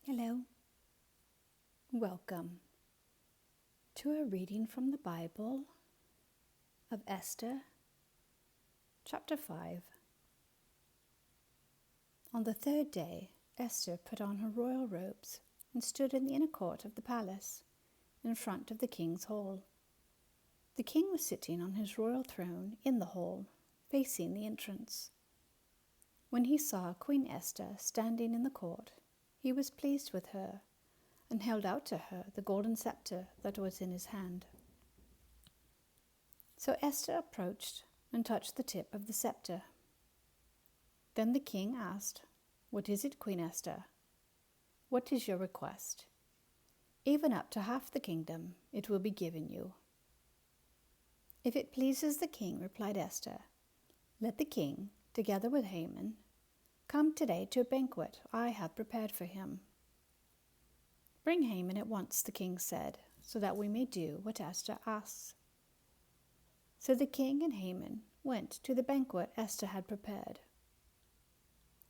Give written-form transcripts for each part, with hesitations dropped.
Hello. Welcome to a reading from the Bible of Esther Chapter 5. On the third day, Esther put on her royal robes and stood in the inner court of the palace, in front of the king's hall. The king was sitting on his royal throne in the hall, facing the entrance. When he saw Queen Esther standing in the court, he was pleased with her, and held out to her the golden scepter that was in his hand. So Esther approached and touched the tip of the scepter. Then the king asked, "What is it, Queen Esther? What is your request? Even up to half the kingdom it will be given you." "If it pleases the king," replied Esther, "let the king, together with Haman, come today to a banquet I have prepared for him." "Bring Haman at once," the king said, "so that we may do what Esther asks." So the king and Haman went to the banquet Esther had prepared.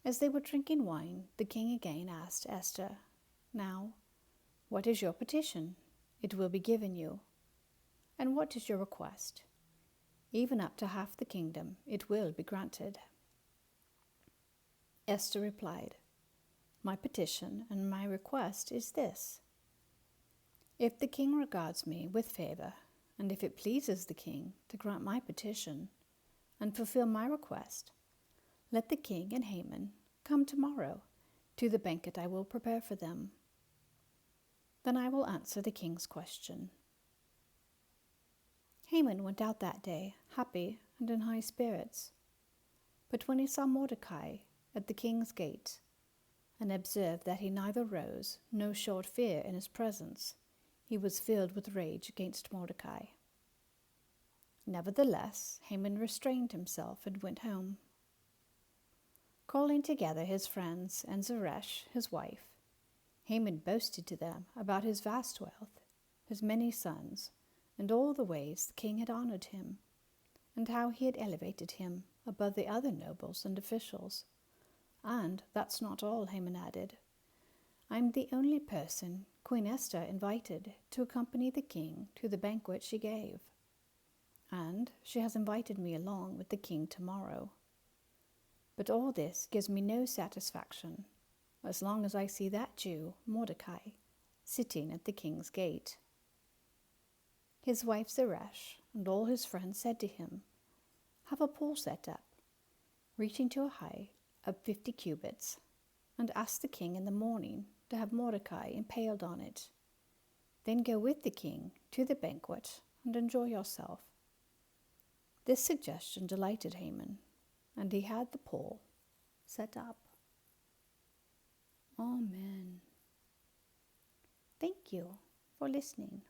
As they were drinking wine, the king again asked Esther, "Now, what is your petition? It will be given you. And what is your request? Even up to half the kingdom it will be granted." Esther replied, "My petition and my request is this. If the king regards me with favor, and if it pleases the king to grant my petition and fulfill my request, let the king and Haman come tomorrow to the banquet I will prepare for them. Then I will answer the king's question." Haman went out that day, happy and in high spirits. But when he saw Mordecai at the king's gate, and observed that he neither rose nor showed fear in his presence, he was filled with rage against Mordecai. Nevertheless, Haman restrained himself and went home. Calling together his friends and Zeresh, his wife, Haman boasted to them about his vast wealth, his many sons, and all the ways the king had honored him, and how he had elevated him above the other nobles and officials. "And that's not all," Haman added. "I'm the only person Queen Esther invited to accompany the king to the banquet she gave. And she has invited me along with the king tomorrow. But all this gives me no satisfaction, as long as I see that Jew, Mordecai, sitting at the king's gate." His wife Zeresh and all his friends said to him, "Have a pole set up, reaching to a height of 50 cubits, and ask the king in the morning to have Mordecai impaled on it. Then go with the king to the banquet and enjoy yourself." This suggestion delighted Haman, and he had the pole set up. Amen. Thank you for listening.